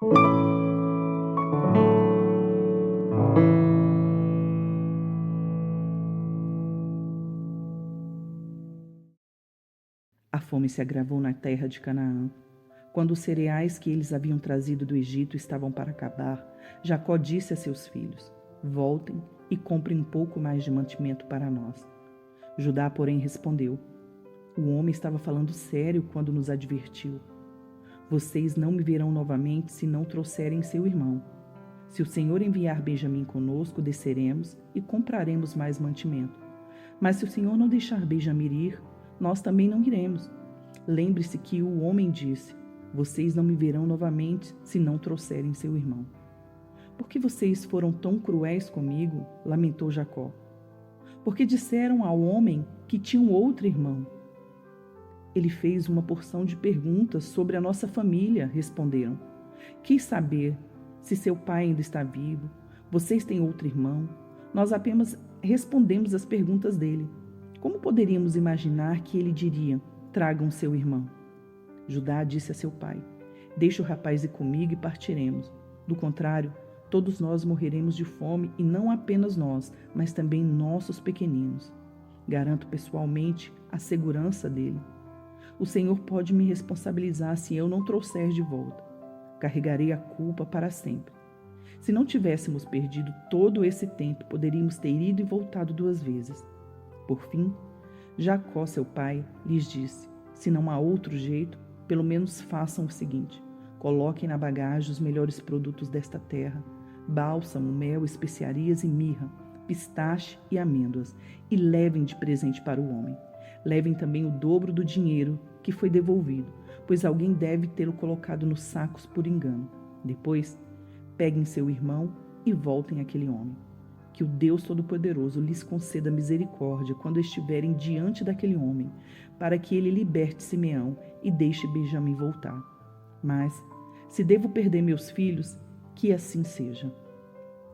A fome se agravou na terra de Canaã. Quando os cereais que eles haviam trazido do Egito estavam para acabar, Jacó disse a seus filhos: Voltem e comprem um pouco mais de mantimento para nós. Judá, porém, respondeu: O homem estava falando sério quando nos advertiu. Vocês não me verão novamente se não trouxerem seu irmão. Se o Senhor enviar Benjamim conosco, desceremos e compraremos mais mantimento. Mas se o Senhor não deixar Benjamim ir, nós também não iremos. Lembre-se que o homem disse: Vocês não me verão novamente se não trouxerem seu irmão. Por que vocês foram tão cruéis comigo? Lamentou Jacó. Porque disseram ao homem que tinha um outro irmão. Ele fez uma porção de perguntas sobre a nossa família, responderam. Quis saber se seu pai ainda está vivo, vocês têm outro irmão. Nós apenas respondemos as perguntas dele. Como poderíamos imaginar que ele diria: Tragam seu irmão? Judá disse a seu pai: Deixe o rapaz ir comigo e partiremos. Do contrário, todos nós morreremos de fome, e não apenas nós, mas também nossos pequeninos. Garanto pessoalmente a segurança dele. O Senhor pode me responsabilizar se eu não trouxer de volta. Carregarei a culpa para sempre. Se não tivéssemos perdido todo esse tempo, poderíamos ter ido e voltado 2 vezes. Por fim, Jacó, seu pai, lhes disse: Se não há outro jeito, pelo menos façam o seguinte: coloquem na bagagem os melhores produtos desta terra, bálsamo, mel, especiarias e mirra, pistache e amêndoas, e levem de presente para o homem. Levem também o dobro do dinheiro que foi devolvido, pois alguém deve tê-lo colocado nos sacos por engano. Depois, peguem seu irmão e voltem àquele homem. Que o Deus Todo-Poderoso lhes conceda misericórdia quando estiverem diante daquele homem, para que ele liberte Simeão e deixe Benjamim voltar. Mas, se devo perder meus filhos, que assim seja.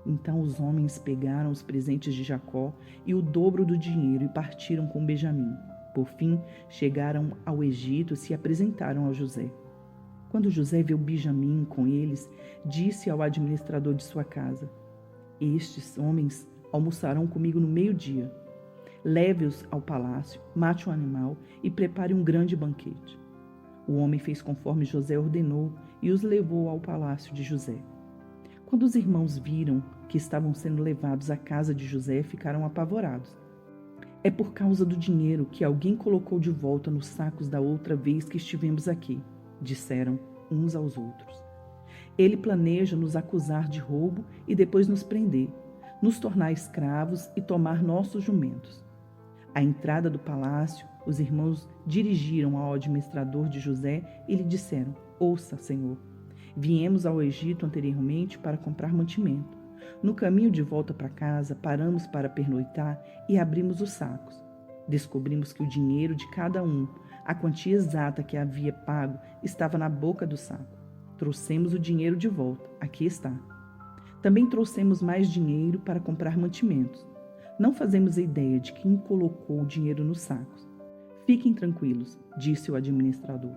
Então os homens pegaram os presentes de Jacó e o dobro do dinheiro e partiram com Benjamim. Por fim, chegaram ao Egito e se apresentaram a José. Quando José viu Benjamim com eles, disse ao administrador de sua casa: Estes homens almoçarão comigo no meio-dia. Leve-os ao palácio, mate um animal e prepare um grande banquete. O homem fez conforme José ordenou e os levou ao palácio de José. Quando os irmãos viram que estavam sendo levados à casa de José, ficaram apavorados. É por causa do dinheiro que alguém colocou de volta nos sacos da outra vez que estivemos aqui, disseram uns aos outros. Ele planeja nos acusar de roubo e depois nos prender, nos tornar escravos e tomar nossos jumentos. À entrada do palácio, os irmãos dirigiram ao administrador de José e lhe disseram: Ouça, senhor, viemos ao Egito anteriormente para comprar mantimento. No caminho de volta para casa, paramos para pernoitar e abrimos os sacos. Descobrimos que o dinheiro de cada um, a quantia exata que havia pago, estava na boca do saco. Trouxemos o dinheiro de volta. Aqui está. Também trouxemos mais dinheiro para comprar mantimentos. Não fazemos ideia de quem colocou o dinheiro nos sacos. Fiquem tranquilos, disse o administrador.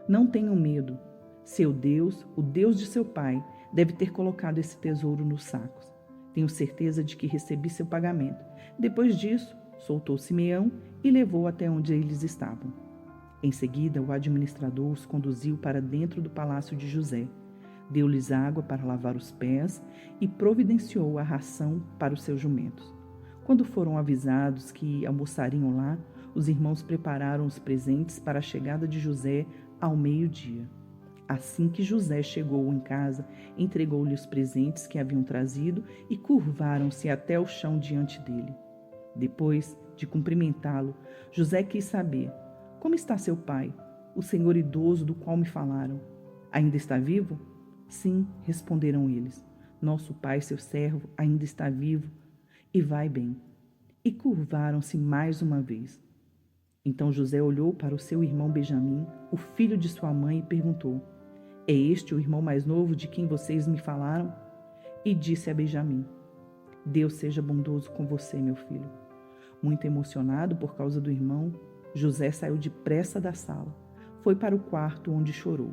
Não tenham medo. Seu Deus, o Deus de seu pai, deve ter colocado esse tesouro nos sacos. Tenho certeza de que recebi seu pagamento. Depois disso, soltou Simeão e levou até onde eles estavam. Em seguida, o administrador os conduziu para dentro do palácio de José. Deu-lhes água para lavar os pés e providenciou a ração para os seus jumentos. Quando foram avisados que almoçariam lá, os irmãos prepararam os presentes para a chegada de José ao meio-dia. Assim que José chegou em casa, entregou-lhe os presentes que haviam trazido e curvaram-se até o chão diante dele. Depois de cumprimentá-lo, José quis saber: Como está seu pai, o senhor idoso do qual me falaram? Ainda está vivo? Sim, responderam eles. Nosso pai, seu servo, ainda está vivo e vai bem. E curvaram-se mais uma vez. Então José olhou para o seu irmão Benjamim, o filho de sua mãe, e perguntou: É este o irmão mais novo de quem vocês me falaram? E disse a Benjamim: Deus seja bondoso com você, meu filho. Muito emocionado por causa do irmão, José saiu depressa da sala. Foi para o quarto onde chorou.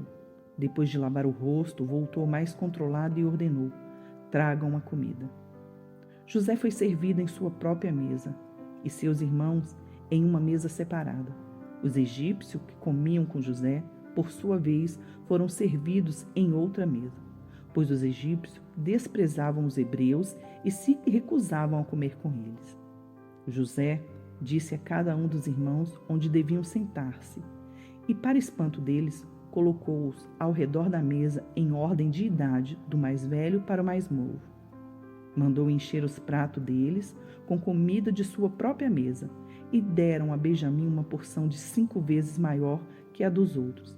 Depois de lavar o rosto, voltou mais controlado e ordenou: tragam a comida. José foi servido em sua própria mesa, e seus irmãos em uma mesa separada. Os egípcios que comiam com José, por sua vez, foram servidos em outra mesa, pois os egípcios desprezavam os hebreus e se recusavam a comer com eles. José disse a cada um dos irmãos onde deviam sentar-se, e, para espanto deles, colocou-os ao redor da mesa em ordem de idade, do mais velho para o mais novo. Mandou encher os pratos deles com comida de sua própria mesa, e deram a Benjamim uma porção de 5 vezes maior que a dos outros.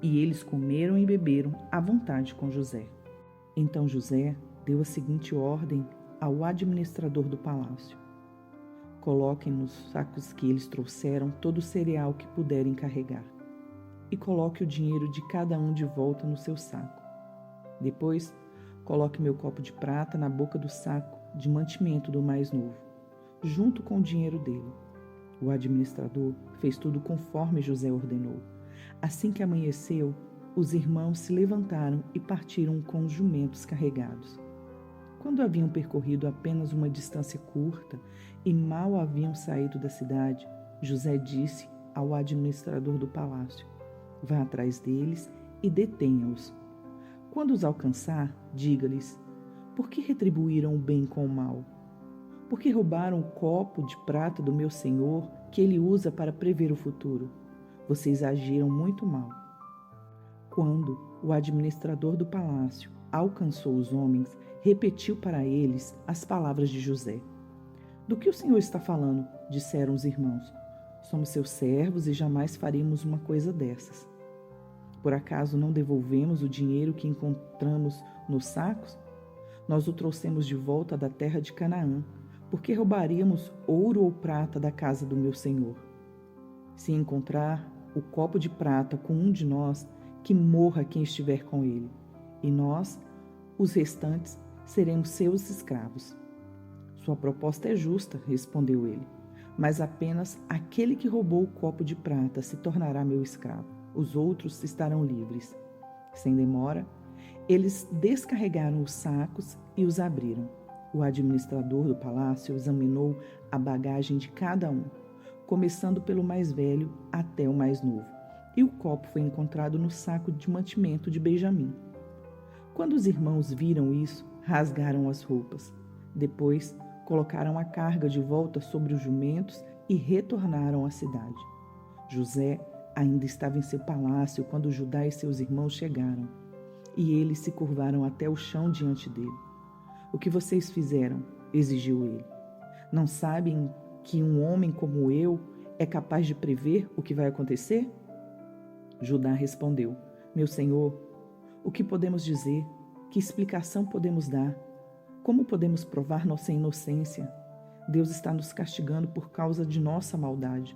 E eles comeram e beberam à vontade com José. Então José deu a seguinte ordem ao administrador do palácio: coloquem nos sacos que eles trouxeram todo o cereal que puderem carregar, e coloque o dinheiro de cada um de volta no seu saco. Depois, coloque meu copo de prata na boca do saco de mantimento do mais novo, junto com o dinheiro dele. O administrador fez tudo conforme José ordenou. Assim que amanheceu, os irmãos se levantaram e partiram com os jumentos carregados. Quando haviam percorrido apenas uma distância curta e mal haviam saído da cidade, José disse ao administrador do palácio: vá atrás deles e detenha-os. Quando os alcançar, diga-lhes: por que retribuíram o bem com o mal? Por que roubaram o copo de prata do meu senhor, que ele usa para prever o futuro? Vocês agiram muito mal. Quando o administrador do palácio alcançou os homens, repetiu para eles as palavras de José. Do que o senhor está falando? Disseram os irmãos. Somos seus servos e jamais faríamos uma coisa dessas. Por acaso não devolvemos o dinheiro que encontramos nos sacos? Nós o trouxemos de volta da terra de Canaã. Por que roubaríamos ouro ou prata da casa do meu senhor? Se encontrar o copo de prata com um de nós, que morra quem estiver com ele, e nós, os restantes, seremos seus escravos. Sua proposta é justa, respondeu ele, mas apenas aquele que roubou o copo de prata se tornará meu escravo. Os outros estarão livres. Sem demora, eles descarregaram os sacos e os abriram. O administrador do palácio examinou a bagagem de cada um, começando pelo mais velho até o mais novo, e o copo foi encontrado no saco de mantimento de Benjamim. Quando os irmãos viram isso, rasgaram as roupas. Depois, colocaram a carga de volta sobre os jumentos e retornaram à cidade. José ainda estava em seu palácio quando Judá e seus irmãos chegaram, e eles se curvaram até o chão diante dele. O que vocês fizeram? Exigiu ele. Não sabem que um homem como eu é capaz de prever o que vai acontecer? Judá respondeu: meu senhor, o que podemos dizer? Que explicação podemos dar? Como podemos provar nossa inocência? Deus está nos castigando por causa de nossa maldade.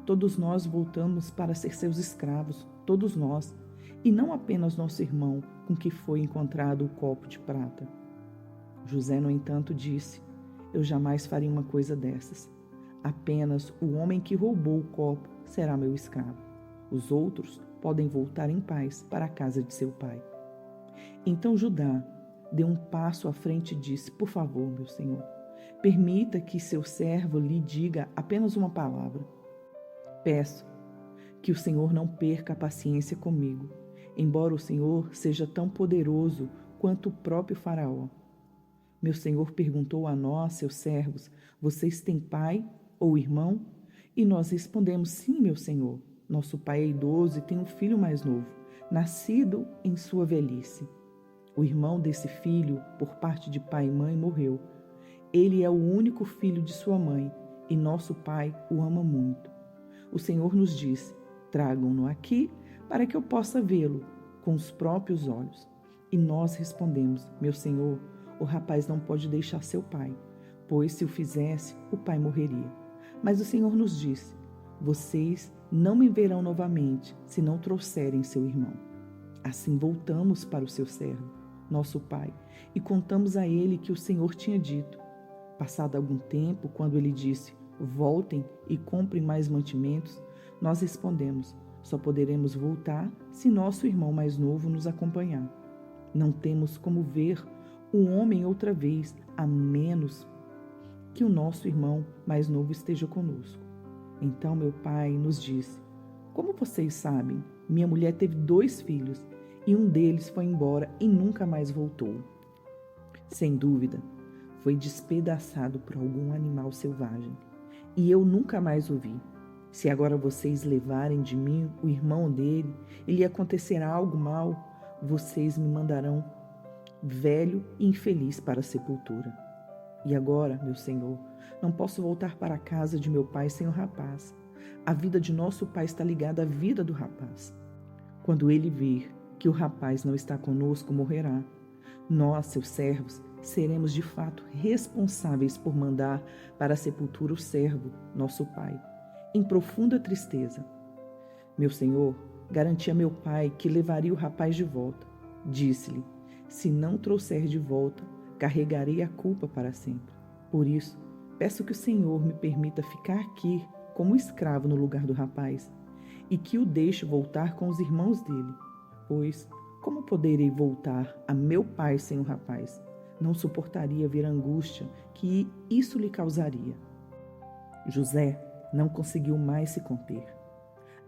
Todos nós voltamos para ser seus escravos, todos nós, e não apenas nosso irmão, com que foi encontrado o copo de prata. José, no entanto, disse: eu jamais faria uma coisa dessas. Apenas o homem que roubou o copo será meu escravo. Os outros podem voltar em paz para a casa de seu pai. Então Judá deu um passo à frente e disse: por favor, meu senhor, permita que seu servo lhe diga apenas uma palavra. Peço que o Senhor não perca a paciência comigo, embora o Senhor seja tão poderoso quanto o próprio Faraó. Meu senhor perguntou a nós, seus servos: vocês têm pai ou irmão? E nós respondemos: sim, meu senhor. Nosso pai é idoso e tem um filho mais novo, nascido em sua velhice. O irmão desse filho, por parte de pai e mãe, morreu. Ele é o único filho de sua mãe e nosso pai o ama muito. O Senhor nos disse: tragam-no aqui para que eu possa vê-lo com os próprios olhos. E nós respondemos: meu senhor, o rapaz não pode deixar seu pai, pois se o fizesse, o pai morreria. Mas o Senhor nos disse: vocês não me verão novamente se não trouxerem seu irmão. Assim voltamos para o seu servo, nosso pai, e contamos a ele que o Senhor tinha dito. Passado algum tempo, quando ele disse: voltem e comprem mais mantimentos, nós respondemos: Só poderemos voltar se nosso irmão mais novo nos acompanhar. Não temos como ver o homem outra vez, a menos que o nosso irmão mais novo esteja conosco. Então meu pai nos disse: como vocês sabem, minha mulher teve 2 filhos e um deles foi embora e nunca mais voltou. Sem dúvida, foi despedaçado por algum animal selvagem e eu nunca mais o vi. Se agora vocês levarem de mim o irmão dele e lhe acontecerá algo mal, vocês me mandarão velho e infeliz para a sepultura. E agora, meu senhor, não posso voltar para a casa de meu pai sem o rapaz. A vida de nosso pai está ligada à vida do rapaz. Quando ele vir que o rapaz não está conosco, morrerá. Nós, seus servos, seremos de fato responsáveis por mandar para a sepultura o servo, nosso pai, em profunda tristeza. Meu senhor garantia a meu pai que levaria o rapaz de volta. Disse-lhe: se não trouxer de volta, carregarei a culpa para sempre. Por isso, peço que o Senhor me permita ficar aqui como escravo no lugar do rapaz e que o deixe voltar com os irmãos dele, pois como poderei voltar a meu pai sem o rapaz? Não suportaria ver a angústia que isso lhe causaria. José não conseguiu mais se conter.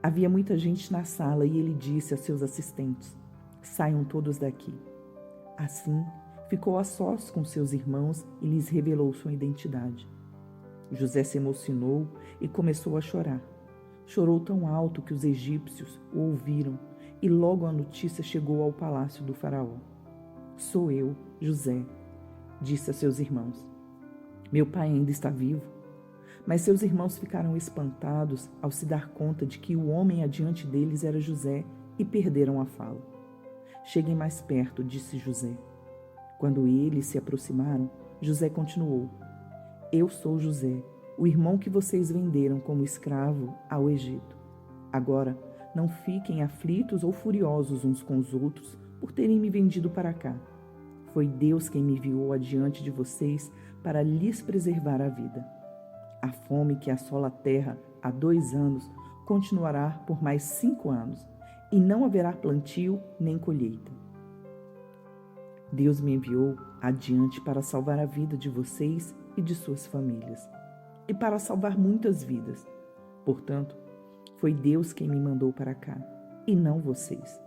Havia muita gente na sala e ele disse a seus assistentes: saiam todos daqui. Assim, ficou a sós com seus irmãos e lhes revelou sua identidade. José se emocionou e começou a chorar. Chorou tão alto que os egípcios o ouviram e logo a notícia chegou ao palácio do faraó. Sou eu, José, disse a seus irmãos. Meu pai ainda está vivo. Mas seus irmãos ficaram espantados ao se dar conta de que o homem adiante deles era José e perderam a fala. Cheguem mais perto, disse José. Quando eles se aproximaram, José continuou: eu sou José, o irmão que vocês venderam como escravo ao Egito. Agora, não fiquem aflitos ou furiosos uns com os outros por terem me vendido para cá. Foi Deus quem me enviou adiante de vocês para lhes preservar a vida. A fome que assola a terra há 2 anos continuará por mais 5 anos, e não haverá plantio nem colheita. Deus me enviou adiante para salvar a vida de vocês e de suas famílias, e para salvar muitas vidas. Portanto, foi Deus quem me mandou para cá, e não vocês.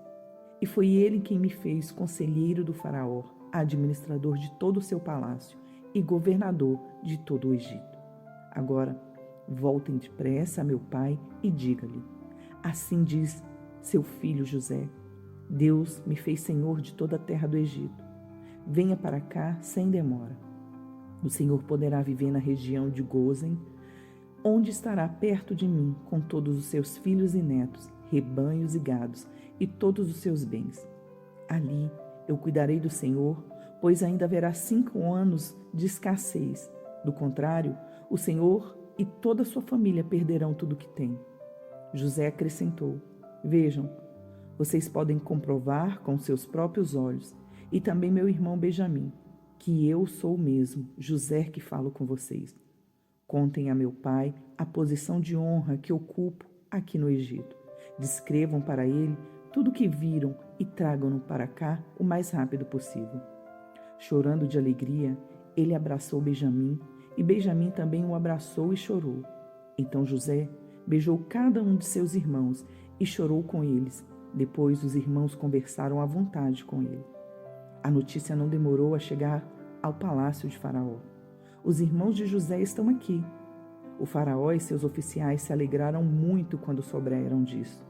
E foi Ele quem me fez conselheiro do faraó, administrador de todo o seu palácio e governador de todo o Egito. Agora, voltem depressa a meu pai e diga-lhe: assim diz seu filho José, Deus me fez senhor de toda a terra do Egito. Venha para cá sem demora. O Senhor poderá viver na região de Gósen, onde estará perto de mim com todos os seus filhos e netos, rebanhos e gados e todos os seus bens. Ali eu cuidarei do Senhor, pois ainda haverá 5 anos de escassez. Do contrário, o Senhor e toda a sua família perderão tudo o que têm. José acrescentou: vejam, vocês podem comprovar com seus próprios olhos, e também meu irmão Benjamim, que eu sou o mesmo, José, que falo com vocês. Contem a meu pai a posição de honra que ocupo aqui no Egito. Descrevam para ele tudo o que viram e tragam-no para cá o mais rápido possível. Chorando de alegria, ele abraçou Benjamim, e Benjamim também o abraçou e chorou. Então José beijou cada um de seus irmãos e chorou com eles. Depois os irmãos conversaram à vontade com ele. A notícia não demorou a chegar ao palácio de Faraó. Os irmãos de José estão aqui. O Faraó e seus oficiais se alegraram muito quando souberam disso.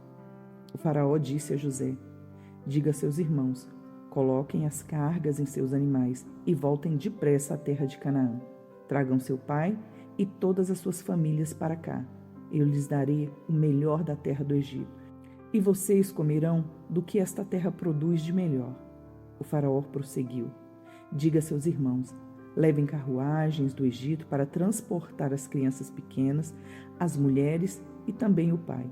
O Faraó disse a José: diga a seus irmãos, coloquem as cargas em seus animais e voltem depressa à terra de Canaã. Tragam seu pai e todas as suas famílias para cá. Eu lhes darei o melhor da terra do Egito, e vocês comerão do que esta terra produz de melhor. O faraó prosseguiu: diga a seus irmãos, levem carruagens do Egito para transportar as crianças pequenas, as mulheres e também o pai.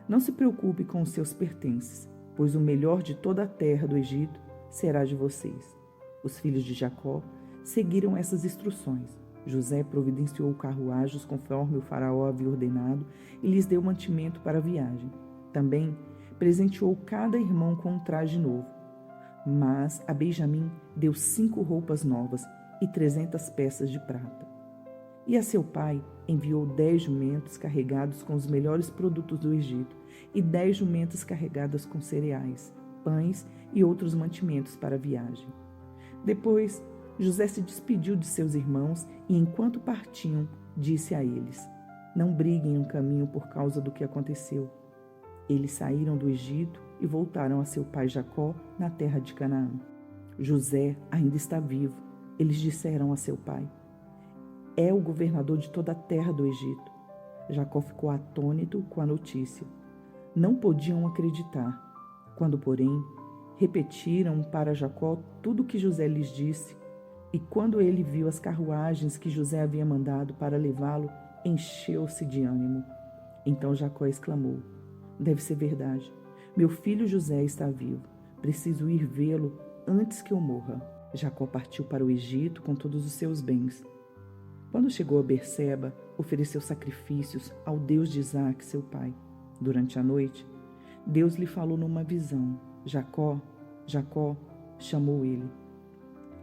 Não se preocupe com os seus pertences, pois o melhor de toda a terra do Egito será de vocês. Os filhos de Jacó seguiram essas instruções. José providenciou carruagens conforme o faraó havia ordenado e lhes deu mantimento para a viagem. Também presenteou cada irmão com um traje novo. Mas a Benjamim deu 5 roupas novas e 300 peças de prata. E a seu pai enviou 10 jumentos carregados com os melhores produtos do Egito e 10 jumentas carregadas com cereais, pães e outros mantimentos para a viagem. Depois, José se despediu de seus irmãos e, enquanto partiam, disse a eles: Não briguem no caminho por causa do que aconteceu. Eles saíram do Egito e voltaram a seu pai Jacó na terra de Canaã. José ainda está vivo. Eles disseram a seu pai: É o governador de toda a terra do Egito. Jacó ficou atônito com a notícia. Não podiam acreditar. Quando, porém, repetiram para Jacó tudo o que José lhes disse, e quando ele viu as carruagens que José havia mandado para levá-lo, encheu-se de ânimo. Então Jacó exclamou: Deve ser verdade. Meu filho José está vivo. Preciso ir vê-lo antes que eu morra. Jacó partiu para o Egito com todos os seus bens. Quando chegou a Berseba, ofereceu sacrifícios ao Deus de Isaque, seu pai. Durante a noite, Deus lhe falou numa visão. Jacó, Jacó, chamou ele.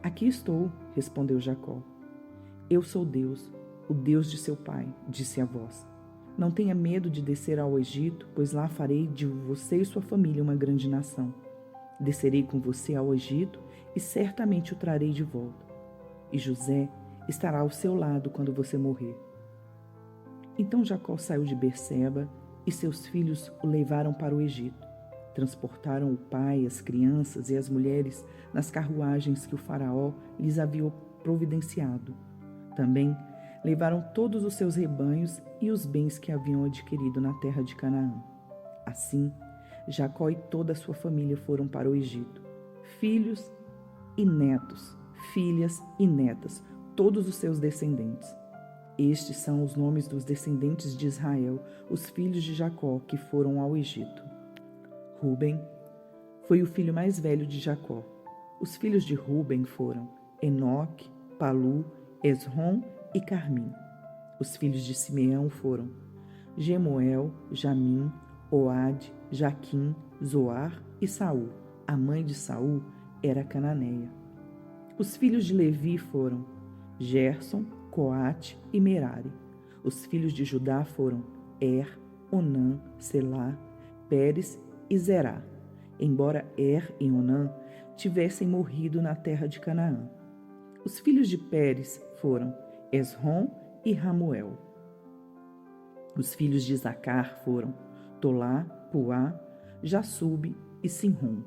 Aqui estou, respondeu Jacó. Eu sou Deus, o Deus de seu pai, disse a voz. Não tenha medo de descer ao Egito, pois lá farei de você e sua família uma grande nação. Descerei com você ao Egito e certamente o trarei de volta. E José estará ao seu lado quando você morrer. Então Jacó saiu de Berseba e seus filhos o levaram para o Egito. Transportaram o pai, as crianças e as mulheres nas carruagens que o faraó lhes havia providenciado. Também levaram todos os seus rebanhos e os bens que haviam adquirido na terra de Canaã. Assim, Jacó e toda a sua família foram para o Egito. Filhos e netos, filhas e netas, todos os seus descendentes. Estes são os nomes dos descendentes de Israel, os filhos de Jacó que foram ao Egito. Ruben foi o filho mais velho de Jacó. Os filhos de Ruben foram Enoque, Palu, Esrom e Carmim. Os filhos de Simeão foram Gemuel, Jamim, Oade, Jaquim, Zoar e Saul. A mãe de Saul era cananeia. Os filhos de Levi foram Gerson, Coate e Merari. Os filhos de Judá foram Onã, Selá, Pérez e Zerá, embora e Onã tivessem morrido na terra de Canaã. Os filhos de Pérez foram Esrom e Ramuel. Os filhos de Isacar foram Tolá, Puá, Jassube e Sinrom.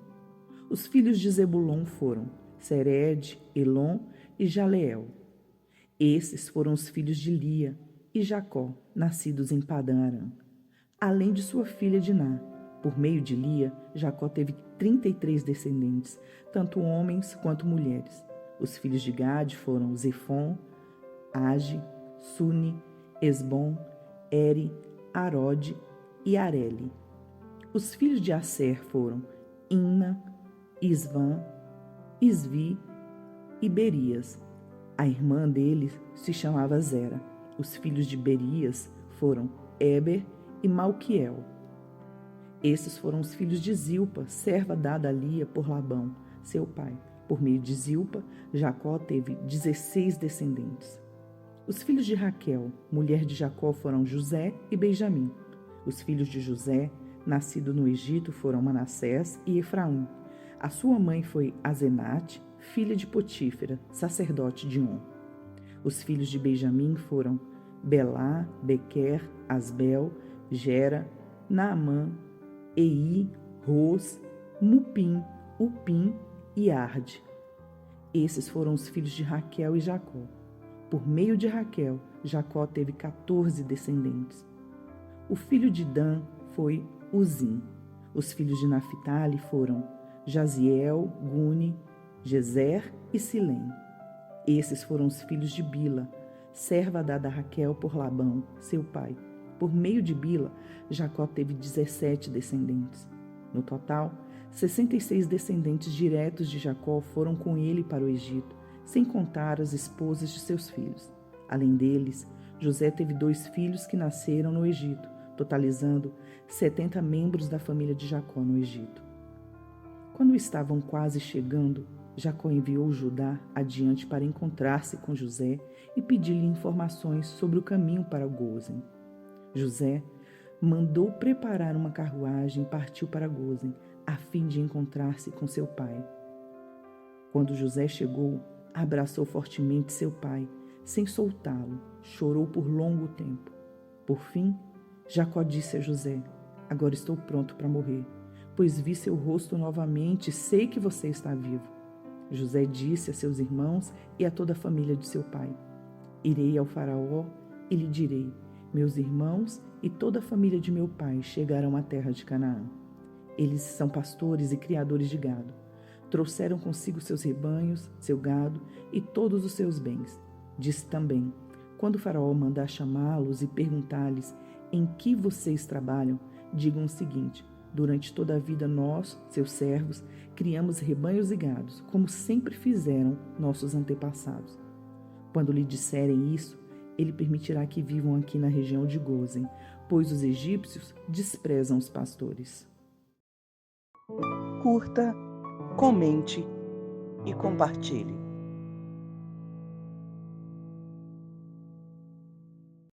Os filhos de Zebulon foram Sered, Elon e Jaleel. Esses foram os filhos de Lia e Jacó, nascidos em Padã-Arã, além de sua filha Diná. Por meio de Lia, Jacó teve 33 descendentes, tanto homens quanto mulheres. Os filhos de Gade foram Zefon, Age, Suni, Esbom, Eri, Arode e Areli. Os filhos de Asser foram Imna, Isvã, Isvi e Berias. A irmã dele se chamava Zera. Os filhos de Berias foram Eber e Malquiel. Esses foram os filhos de Zilpa, serva dada a Lia por Labão, seu pai. Por meio de Zilpa, Jacó teve 16 descendentes. Os filhos de Raquel, mulher de Jacó, foram José e Benjamim. Os filhos de José, nascido no Egito, foram Manassés e Efraim. A sua mãe foi Azenate, filha de Potífera, sacerdote de On. Os filhos de Benjamim foram Belá, Bequer, Asbel, Gera, Naamã, Ei, Ros, Mupim, Upim e Arde. Esses foram os filhos de Raquel e Jacó. Por meio de Raquel, Jacó teve 14 descendentes. O filho de Dan foi Uzim. Os filhos de Naphtali foram Jaziel, Guni, Jezer e Silém. Esses foram os filhos de Bila, serva dada a Raquel por Labão, seu pai. Por meio de Bila, Jacó teve 17 descendentes. No total, 66 descendentes diretos de Jacó foram com ele para o Egito, sem contar as esposas de seus filhos. Além deles, José teve 2 filhos que nasceram no Egito, totalizando 70 membros da família de Jacó no Egito. Quando estavam quase chegando, Jacó enviou Judá adiante para encontrar-se com José e pedir-lhe informações sobre o caminho para Gósen. José mandou preparar uma carruagem e partiu para Gósen, a fim de encontrar-se com seu pai. Quando José chegou, abraçou fortemente seu pai, sem soltá-lo, chorou por longo tempo. Por fim, Jacó disse a José: agora estou pronto para morrer, pois vi seu rosto novamente e sei que você está vivo. José disse a seus irmãos e a toda a família de seu pai: irei ao faraó e lhe direi: meus irmãos e toda a família de meu pai chegaram à terra de Canaã. Eles são pastores e criadores de gado. Trouxeram consigo seus rebanhos, seu gado e todos os seus bens. Disse também: quando o faraó mandar chamá-los e perguntar-lhes em que vocês trabalham, digam o seguinte: durante toda a vida nós, seus servos, criamos rebanhos e gados, como sempre fizeram nossos antepassados. Quando lhe disserem isso, ele permitirá que vivam aqui na região de Gósen, pois os egípcios desprezam os pastores. Curta, comente e compartilhe.